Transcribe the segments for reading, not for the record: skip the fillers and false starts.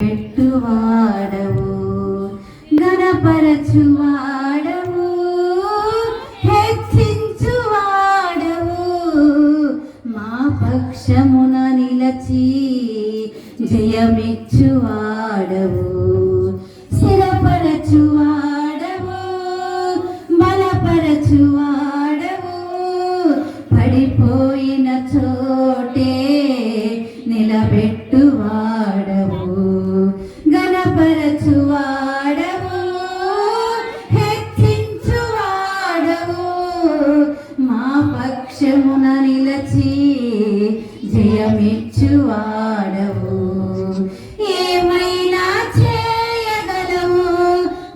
నిలబెట్టువాడవు, ఘనపరచువాడవు, హెచ్చించువాడవు, మా పక్షమున నిలచి జయమిచ్చువాడవు, స్థిరపరచువాడవు, బలపరచువాడవు, పడిపోయిన చోటే నిలబెట్టువాడవు, ఘనపరచువాడవు, హెచ్చించువాడవు, మా పక్షమున నిలచి జయమిచ్చువాడవు. ఏమైనా చేయగలవు,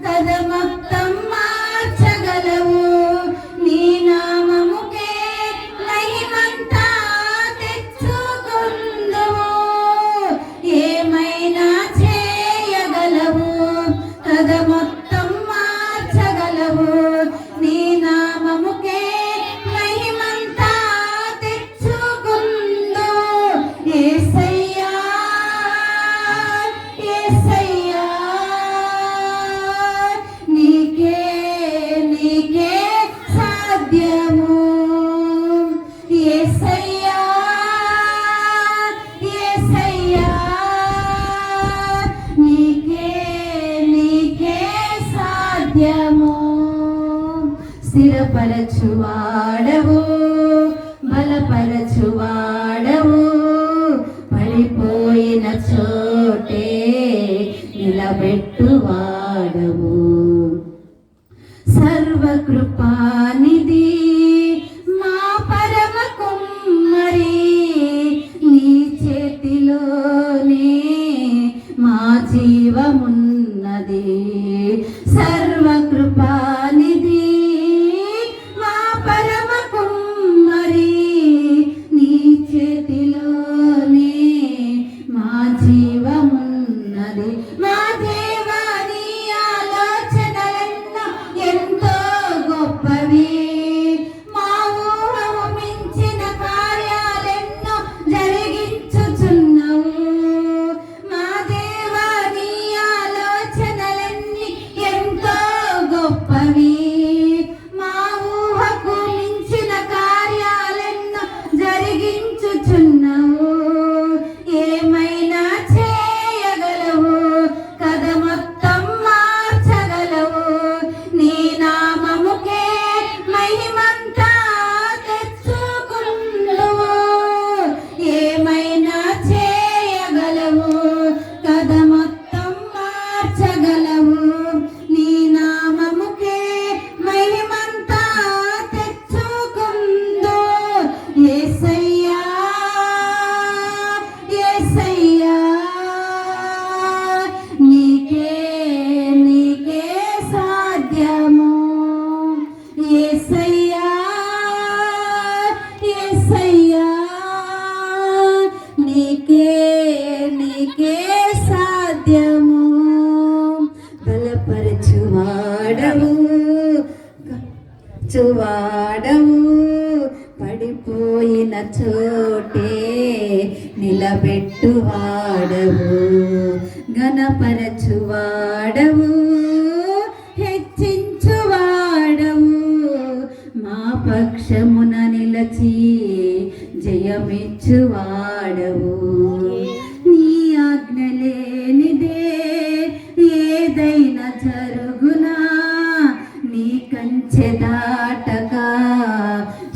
కథ మొత్తం మార్చగలవు, నీ నామముకే మహిమంతా తెచ్చుకుందువు. ఏమైనా చేయగలవు, కథ మొత్తం మార్చగలవు, నీ నామముకే మహిమంతా తెచ్చుకుందువు. యేసయ్యా, యేసయ్యా, నీకే నీకే సాధ్యము. యేసయ్యా, యేసయ్యా, నీకే నీకే సాధ్యము. స్థిరపరచువాడవు, బలపరచువాడవు, పడిపోయిన చోటే నిలబెట్టువాడవు. సర్వకృపానిధి మా పరమ కుమ్మరి, నీ చేతిలోనే మా జీవమున్నది. సర్వకృపానిధి మా పరమ కుమ్మరి, నీ చేతిలోనే మా జీవమున్నది. మా దేవా, నీ ఆలోచనలెన్నో ఎంతో గొప్పవి, మా ఊహము మించిన కార్యాలెన్నో జరిగించుచున్నవు. మా దేవా, నీ ఆలోచనలన్నీ ఎంతో గొప్పవి, మా ఊహకు మించిన కార్యాలెన్నో జరిగించుచున్నవు. ఏమైనా చేయగలవు, కథ మొత్తం మార్చగలవు, నీ నామముకే మహిమంతా తెచ్చుకుందువు. ఏమైనా చేయగలవు, కథ మొత్తం మార్చగలవు, నీ నామముకే మహిమంతా తెచ్చుకుందువు. యేసయ్యా, యేసయ్యా, నీకే నీకే సాధ్యము. యేసయ్యా, యేసయ్యా, నీకే నీకే సాధ్యము. బలపరచువాడవు, చువాడవు, పడిపోయిన చోటే నిలబెట్టువాడవు, ఘనపరచువాడవు, హెచ్చించువాడవు, మా పక్షమున నిలచి జయమిచ్చువాడవు. నీ ఆజ్ఞ లేనిదే ఏదైనా జరుగునా, నీ కంచె దాటక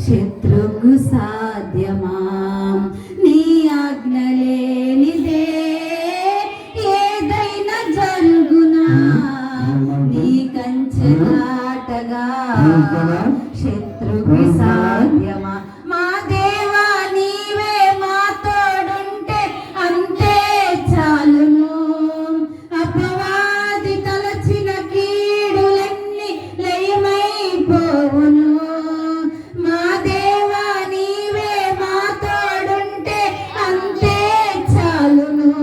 శత్రువు సాధ్యమా. నీ ఆజ్ఞ లేనిదే ఏదైనా జరుగునా, నీ కంచె దాటగా శత్రువు సాధ్యమా. మా దేవా, నీవే మా తోడుంటే అంతే చాలును. అపవాది తలచిన కీడులన్నీ లయమైపోవును. మా దేవా, నీవే మా తోడుంటే అంతే చాలును.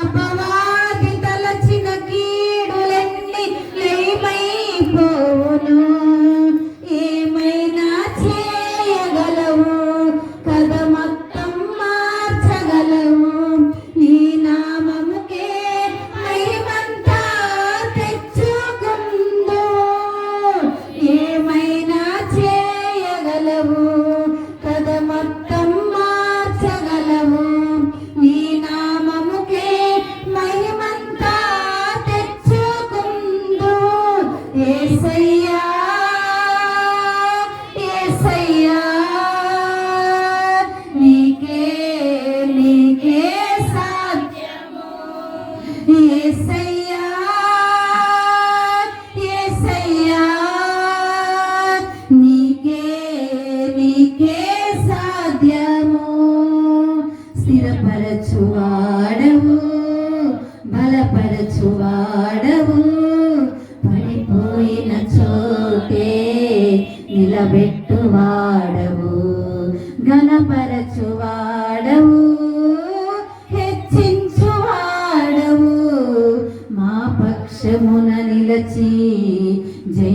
అపవాది తలచిన కీడులన్నీ లయమైపోవును. ఏమైనా యేసయ్యా యేసయ్యా నీకే నీకే సాధ్యము స్థిరపరచువాడవు బలపరచువాడవు పడిపోయిన చోటే నిలబెట్టువాడవు ఘనపరచువాడవు హెచ్చించువాడవు మా పక్షమున నిలచి జయ